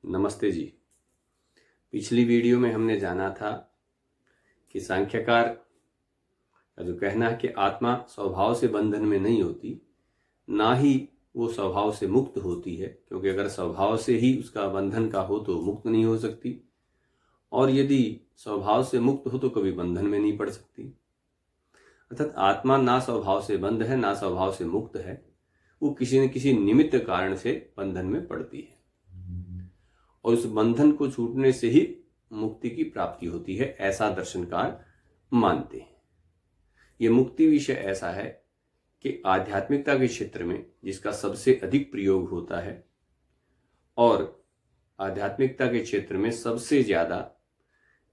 नमस्ते जी। पिछली वीडियो में हमने जाना था कि सांख्यकार का जो कहना है कि आत्मा स्वभाव से बंधन में नहीं होती, ना ही वो स्वभाव से मुक्त होती है, क्योंकि अगर स्वभाव से ही उसका बंधन का हो तो मुक्त नहीं हो सकती, और यदि स्वभाव से मुक्त हो तो कभी बंधन में नहीं पड़ सकती। अर्थात आत्मा ना स्वभाव से बंध है, ना स्वभाव से मुक्त है, वो किसी न किसी निमित्त कारण से बंधन में पड़ती है, और उस बंधन को छूटने से ही मुक्ति की प्राप्ति होती है, ऐसा दर्शनकार मानते हैं। ये मुक्ति विषय ऐसा है कि आध्यात्मिकता के क्षेत्र में जिसका सबसे अधिक प्रयोग होता है, और आध्यात्मिकता के क्षेत्र में सबसे ज्यादा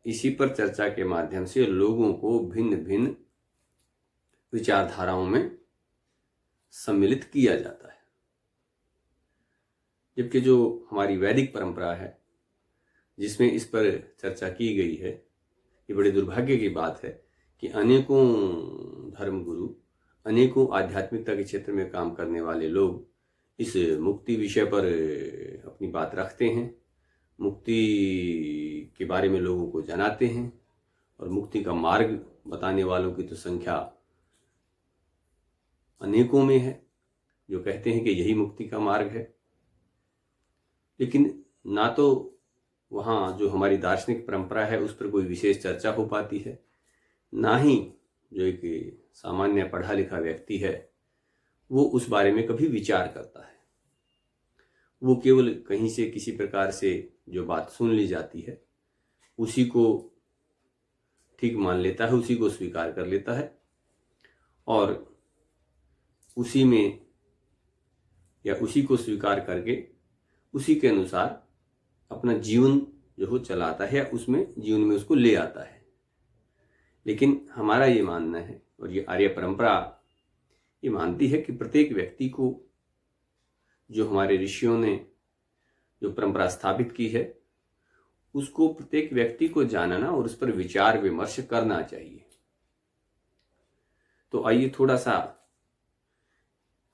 इसी पर चर्चा के माध्यम से लोगों को भिन्न भिन्न विचारधाराओं में सम्मिलित किया जाता है। जबकि जो हमारी वैदिक परंपरा है जिसमें इस पर चर्चा की गई है, ये बड़े दुर्भाग्य की बात है कि अनेकों धर्मगुरु, अनेकों आध्यात्मिकता के क्षेत्र में काम करने वाले लोग इस मुक्ति विषय पर अपनी बात रखते हैं, मुक्ति के बारे में लोगों को जनाते हैं, और मुक्ति का मार्ग बताने वालों की तो संख्या अनेकों में है जो कहते हैं कि यही मुक्ति का मार्ग है। लेकिन ना तो वहाँ जो हमारी दार्शनिक परंपरा है उस पर कोई विशेष चर्चा हो पाती है, ना ही जो एक सामान्य पढ़ा लिखा व्यक्ति है वो उस बारे में कभी विचार करता है। वो केवल कहीं से किसी प्रकार से जो बात सुन ली जाती है उसी को ठीक मान लेता है, उसी को स्वीकार कर लेता है, और उसी में या उसी को स्वीकार करके उसी के अनुसार अपना जीवन जो हो चलाता है, या उसमें जीवन में उसको ले आता है। लेकिन हमारा ये मानना है, और ये आर्य परंपरा ये मानती है कि प्रत्येक व्यक्ति को, जो हमारे ऋषियों ने जो परंपरा स्थापित की है, उसको प्रत्येक व्यक्ति को जानना और उस पर विचार विमर्श करना चाहिए। तो आइए थोड़ा सा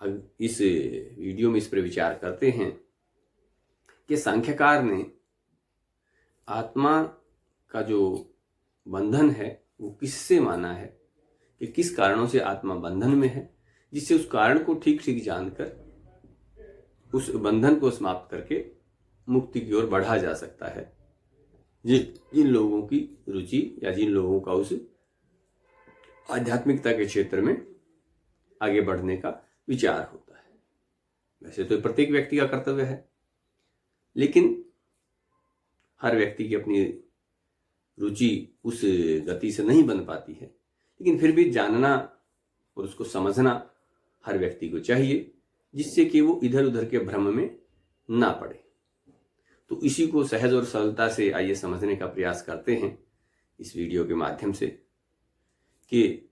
इस वीडियो में इस पर विचार करते हैं कि सांख्यकार ने आत्मा का जो बंधन है वो किससे माना है, कि किस कारणों से आत्मा बंधन में है, जिससे उस कारण को ठीक ठीक जानकर उस बंधन को समाप्त करके मुक्ति की ओर बढ़ा जा सकता है। जिन लोगों की रुचि या जिन लोगों का उस आध्यात्मिकता के क्षेत्र में आगे बढ़ने का विचार होता है। वैसे तो प्रत्येक व्यक्ति का कर्तव्य है, लेकिन हर व्यक्ति की अपनी रुचि उस गति से नहीं बन पाती है, लेकिन फिर भी जानना और उसको समझना हर व्यक्ति को चाहिए, जिससे कि वो इधर उधर के भ्रम में ना पड़े। तो इसी को सहज और सरलता से आइए समझने का प्रयास करते हैं इस वीडियो के माध्यम से, कि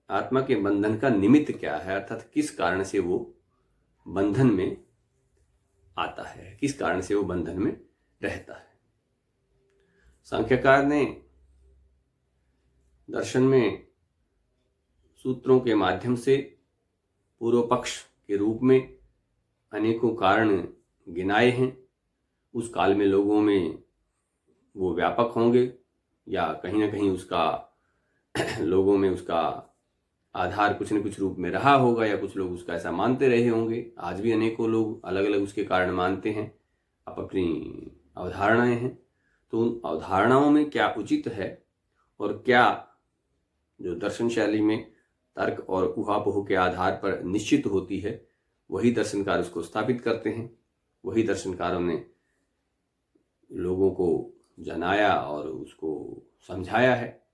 आत्मा के बंधन का निमित्त क्या है, अर्थात किस कारण से वो बंधन में आता है, किस कारण से वो बंधन में रहता है। सांख्यकार ने दर्शन में सूत्रों के माध्यम से पूर्व पक्ष के रूप में अनेकों कारण गिनाए हैं। उस काल में लोगों में वो व्यापक होंगे, या कहीं ना कहीं उसका लोगों में उसका आधार कुछ न कुछ रूप में रहा होगा, या कुछ लोग उसका ऐसा मानते रहे होंगे। आज भी अनेकों लोग अलग अलग उसके कारण मानते हैं, अपनी अवधारणाएं हैं। तो उन अवधारणाओं में क्या उचित है और क्या जो दर्शन शैली में तर्क और ऊहापोह के आधार पर निश्चित होती है, वही दर्शनकार उसको स्थापित करते हैं, वही दर्शनकारों ने लोगों को जनाया और उसको समझाया है।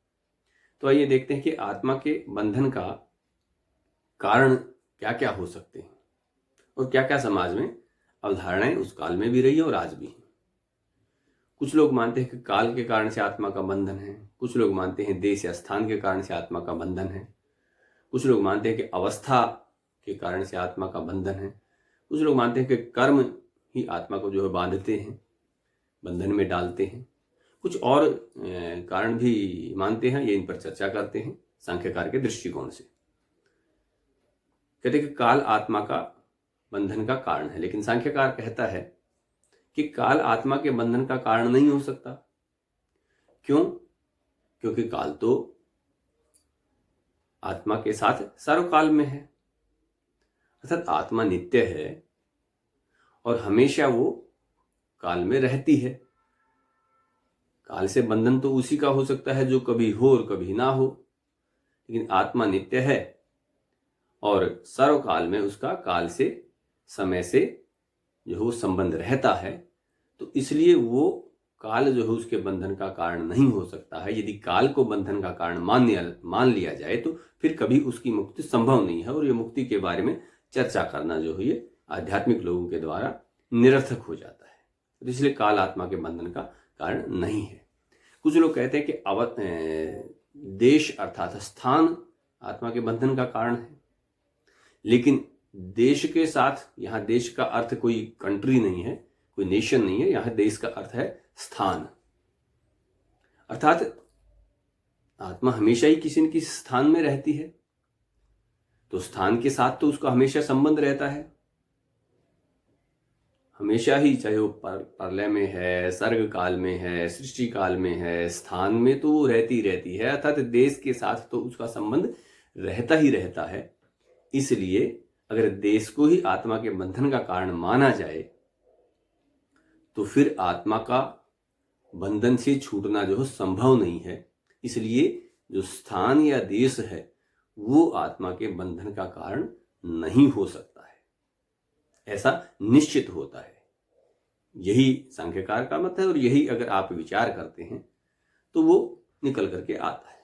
तो आइए देखते हैं कि आत्मा के बंधन का कारण क्या क्या हो सकते हैं, और क्या क्या समाज में अवधारणाएं उस काल में भी रही और आज भी हैं। कुछ लोग मानते हैं कि काल के कारण से आत्मा का बंधन है, कुछ लोग मानते हैं देश या स्थान के कारण से आत्मा का बंधन है, कुछ लोग मानते हैं कि अवस्था के कारण से आत्मा का बंधन है, कुछ लोग मानते हैं कि कर्म ही आत्मा को जो है बांधते हैं, बंधन में डालते हैं, कुछ और कारण भी मानते हैं। ये इन पर चर्चा करते हैं सांख्यकार के दृष्टिकोण से। कहते हैं कि काल आत्मा का बंधन का कारण है, लेकिन सांख्यकार कहता है कि काल आत्मा के बंधन का कारण नहीं हो सकता। क्यों? क्योंकि काल तो आत्मा के साथ सर्वकाल में है, अर्थात आत्मा नित्य है और हमेशा वो काल में रहती है। काल से बंधन तो उसी का हो सकता है जो कभी हो और कभी ना हो, लेकिन आत्मा नित्य है और सर्वकाल में उसका काल से, समय से जो है वो संबंध रहता है। तो इसलिए वो काल जो है उसके बंधन का कारण नहीं हो सकता है। यदि काल को बंधन का कारण मान लिया जाए तो फिर कभी उसकी मुक्ति संभव नहीं है और ये मुक्ति के बारे में चर्चा करना जो है ये आध्यात्मिक लोगों के द्वारा निरर्थक हो जाता है। तो इसलिए काल आत्मा के बंधन का कारण नहीं है। कुछ लोग कहते हैं कि देश अर्थात स्थान आत्मा के बंधन का कारण है, लेकिन देश के साथ, यहाँ देश का अर्थ कोई कंट्री नहीं है, कोई नेशन नहीं है, यहाँ देश का अर्थ है स्थान। अर्थात आत्मा हमेशा ही किसी न किसी स्थान में रहती है, तो स्थान के साथ तो उसका हमेशा संबंध रहता है, हमेशा ही, चाहे वो प्रलय में है, सर्ग काल में है, सृष्टि काल में है, स्थान में तो वो रहती है। अर्थात देश के साथ तो उसका संबंध रहता ही रहता है। इसलिए अगर देश को ही आत्मा के बंधन का कारण माना जाए तो फिर आत्मा का बंधन से छूटना जो है संभव नहीं है। इसलिए जो स्थान या देश है वो आत्मा के बंधन का कारण नहीं हो सकता है, ऐसा निश्चित होता है। यही सांख्यकार का मत है और यही अगर आप विचार करते हैं तो वो निकल करके आता है।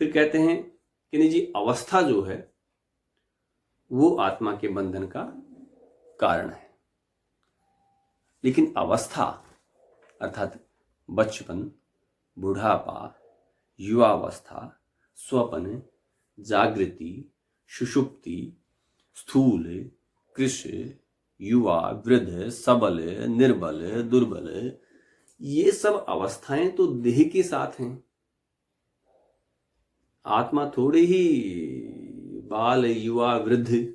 फिर कहते हैं कि नहीं जी, अवस्था जो है वो आत्मा के बंधन का कारण है, लेकिन अवस्था अर्थात बचपन, बुढ़ापा, युवावस्था, स्वप्न, जागृति, सुषुप्ति, स्थूल, कृश, युवा, वृद्ध, सबल, निर्बल, दुर्बल, ये सब अवस्थाएं तो देह के साथ हैं। आत्मा थोड़े ही बाल, युवा, वृद्ध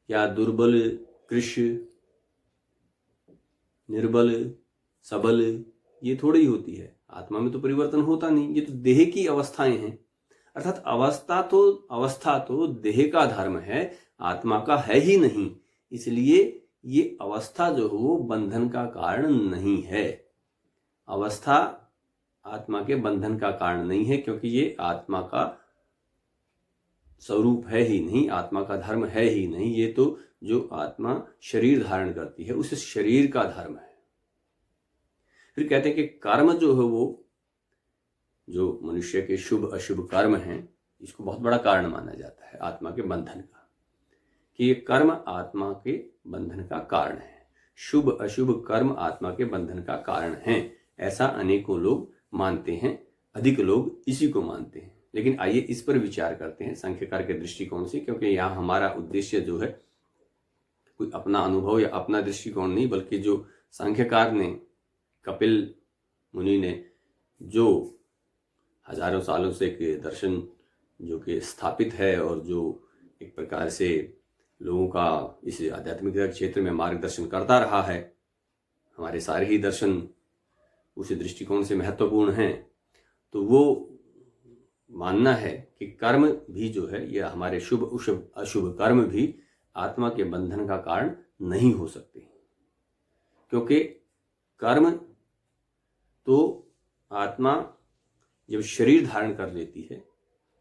या दुर्बल, कृश, निर्बल, सबल, ये थोड़ी ही होती है। आत्मा में तो परिवर्तन होता नहीं, ये तो देह की अवस्थाएं हैं। अर्थात अवस्था तो देह का धर्म है, आत्मा का है ही नहीं। इसलिए ये अवस्था जो है वो बंधन का कारण नहीं है। अवस्था आत्मा के बंधन का कारण नहीं है, क्योंकि ये आत्मा का स्वरूप है ही नहीं, आत्मा का धर्म है ही नहीं। ये तो जो आत्मा शरीर धारण करती है उस शरीर का धर्म है। फिर कहते हैं कि कर्म जो है वो, जो मनुष्य के शुभ अशुभ कर्म हैं, इसको बहुत बड़ा कारण माना जाता है आत्मा के बंधन का, कि ये कर्म आत्मा के बंधन का कारण है। शुभ अशुभ कर्म आत्मा के बंधन का कारण है, ऐसा अनेकों लोग मानते हैं, अधिक लोग इसी को मानते हैं। लेकिन आइए इस पर विचार करते हैं सांख्यकार के दृष्टिकोण से, क्योंकि यहाँ हमारा उद्देश्य जो है कोई अपना अनुभव या अपना दृष्टिकोण नहीं, बल्कि जो सांख्यकार ने, कपिल मुनि ने जो हजारों सालों से एक दर्शन जो कि स्थापित है और जो एक प्रकार से लोगों का इस आध्यात्मिकता क्षेत्र में मार्गदर्शन करता रहा है, हमारे सारे ही दर्शन उस दृष्टिकोण से महत्वपूर्ण हैं। तो वो मानना है कि कर्म भी जो है, यह हमारे शुभ अशुभ कर्म भी आत्मा के बंधन का कारण नहीं हो सकते, क्योंकि कर्म तो आत्मा जब शरीर धारण कर लेती है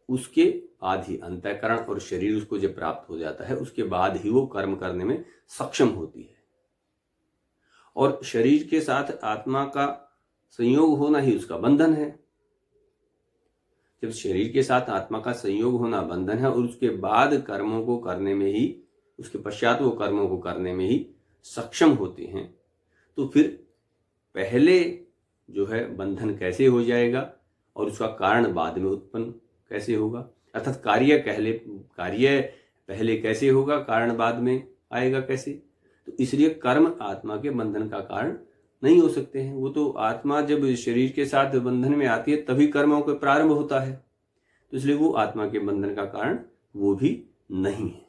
उसके बाद ही, अंतःकरण और शरीर उसको जब प्राप्त हो जाता है उसके बाद ही वो कर्म करने में सक्षम होती है। और शरीर के साथ आत्मा का संयोग होना ही उसका बंधन है। जब शरीर के साथ आत्मा का संयोग होना बंधन है और उसके बाद कर्मों को करने में ही, उसके पश्चात वो कर्मों को करने में ही सक्षम होते हैं, तो फिर पहले जो है बंधन कैसे हो जाएगा और उसका कारण बाद में उत्पन्न कैसे होगा। अर्थात कार्य पहले कैसे होगा, कारण बाद में आएगा कैसे। तो इसलिए कर्म आत्मा के बंधन का कारण नहीं हो सकते हैं। वो तो आत्मा जब शरीर के साथ बंधन में आती है तभी कर्मों का प्रारंभ होता है, तो इसलिए वो आत्मा के बंधन का कारण वो भी नहीं है।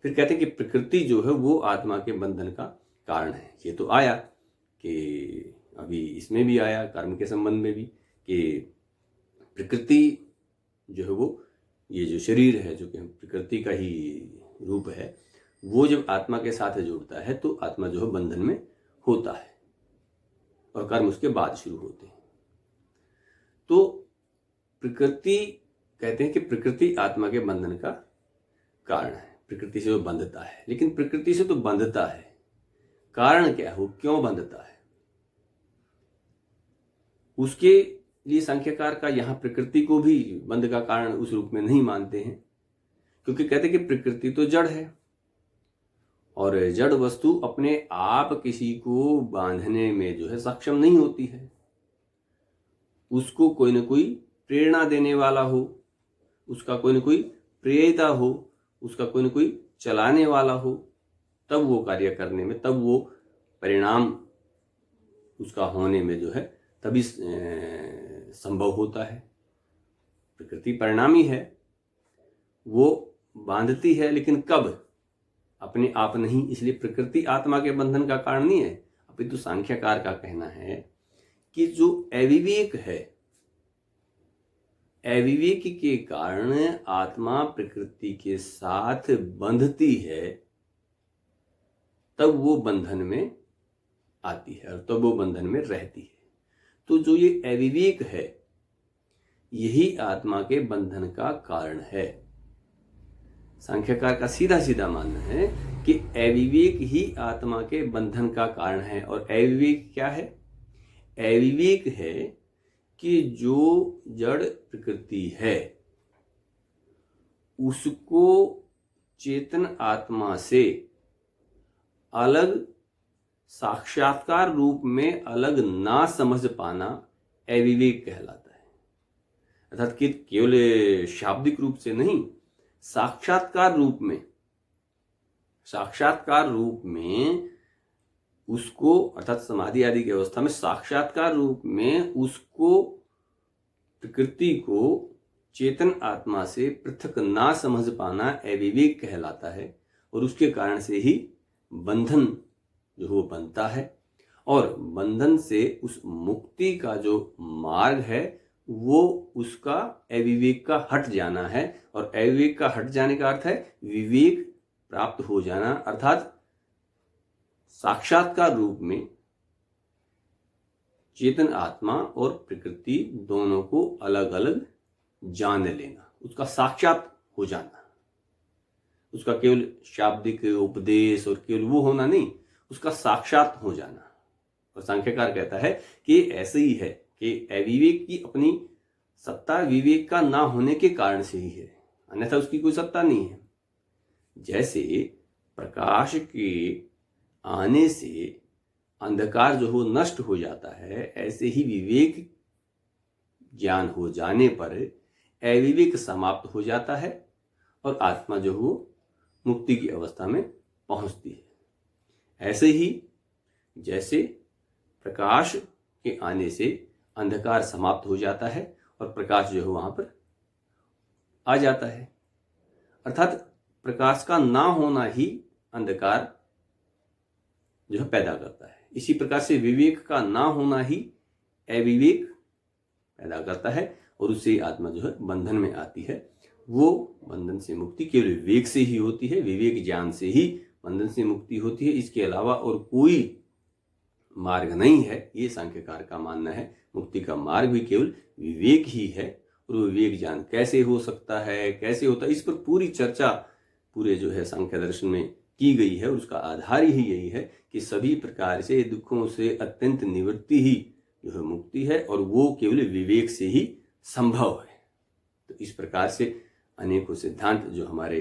फिर कहते हैं कि प्रकृति जो है वो आत्मा के बंधन का कारण है। ये तो आया कि अभी इसमें भी आया कर्म के संबंध में भी कि प्रकृति जो है वो, ये जो शरीर है जो कि प्रकृति का ही रूप है, वो जब आत्मा के साथ जुड़ता है तो आत्मा जो है बंधन में होता है और कर्म उसके बाद शुरू होते हैं। तो प्रकृति, कहते हैं कि प्रकृति आत्मा के बंधन का कारण है, प्रकृति से वो बंधता है। लेकिन प्रकृति से तो बंधता है, कारण क्या हो, क्यों बंधता है, उसके लिए संख्याकार का यहाँ प्रकृति को भी बंध का कारण उस रूप में नहीं मानते हैं, क्योंकि कहते हैं कि प्रकृति तो जड़ है और जड़ वस्तु अपने आप किसी को बांधने में जो है सक्षम नहीं होती है। उसको कोई न कोई प्रेरणा देने वाला हो, उसका कोई न कोई प्रेरिता हो, उसका कोई न कोई चलाने वाला हो, तब वो कार्य करने में, तब वो परिणाम उसका होने में जो है तभी संभव होता है। प्रकृति परिणामी है, वो बांधती है, लेकिन कब, अपने आप नहीं। इसलिए प्रकृति आत्मा के बंधन का कारण नहीं है। अपितु सांख्यकार का कहना है कि जो अविवेक है, अविवेक के कारण आत्मा प्रकृति के साथ बंधती है, तब वो बंधन में आती है और तब वो बंधन में रहती है। तो जो ये अविवेक है, यही आत्मा के बंधन का कारण है। सांख्यकार का सीधा सीधा मानना है कि अविवेक ही आत्मा के बंधन का कारण है। और अविवेक क्या है? अविवेक है कि जो जड़ प्रकृति है उसको चेतन आत्मा से अलग, साक्षात्कार रूप में अलग ना समझ पाना अविवेक कहलाता है। अर्थात कि केवल शाब्दिक रूप से नहीं, साक्षात्कार रूप में, साक्षात्कार रूप में उसको, अर्थात समाधि आदि की अवस्था में साक्षात्कार रूप में उसको, प्रकृति को चेतन आत्मा से पृथक ना समझ पाना अविवेक कहलाता है। और उसके कारण से ही बंधन जो वो बनता है। और बंधन से उस मुक्ति का जो मार्ग है वो उसका अविवेक का हट जाना है। और अविवेक का हट जाने का अर्थ है विवेक प्राप्त हो जाना, अर्थात साक्षात्कार रूप में चेतन आत्मा और प्रकृति दोनों को अलग अलग जान लेना, उसका साक्षात हो जाना। उसका केवल शाब्दिक उपदेश और केवल वो होना नहीं, उसका साक्षात हो जाना। और सांख्यकार कहता है कि ऐसे ही है कि अविवेक की अपनी सत्ता विवेक का ना होने के कारण से ही है, अन्यथा उसकी कोई सत्ता नहीं है। जैसे प्रकाश के आने से अंधकार जो हो नष्ट हो जाता है, ऐसे ही विवेक ज्ञान हो जाने पर अविवेक समाप्त हो जाता है और आत्मा जो हो मुक्ति की अवस्था में पहुंचती है। ऐसे ही जैसे प्रकाश के आने से अंधकार समाप्त हो जाता है और प्रकाश जो है वहां पर आ जाता है, अर्थात प्रकाश का ना होना ही अंधकार जो है पैदा करता है। इसी प्रकार से विवेक का ना होना ही अविवेक पैदा करता है और उससे आत्मा जो है बंधन में आती है। वो बंधन से मुक्ति केवल विवेक से ही होती है, विवेक ज्ञान से ही बंधन से मुक्ति होती है। इसके अलावा और कोई मार्ग नहीं है, ये सांख्यकार का मानना है। मुक्ति का मार्ग भी केवल विवेक ही है। और विवेक ज्ञान कैसे हो सकता है, कैसे होता है, इस पर पूरी चर्चा पूरे जो है सांख्य दर्शन में की गई है। और उसका आधार ही यही है कि सभी प्रकार से दुखों से अत्यंत निवृत्ति ही जो है मुक्ति है और वो केवल विवेक से ही संभव है। तो इस प्रकार से अनेकों सिद्धांत जो हमारे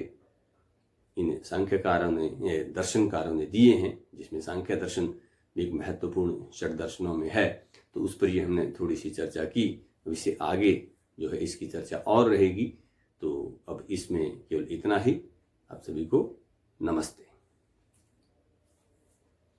इन सांख्यकारों ने, दर्शनकारों ने दिए हैं, जिसमें सांख्य दर्शन एक महत्वपूर्ण षट दर्शनों में है, तो उस पर ये हमने थोड़ी सी चर्चा की। अब इससे आगे जो है इसकी चर्चा और रहेगी। तो अब इसमें केवल इतना ही। आप सभी को नमस्ते।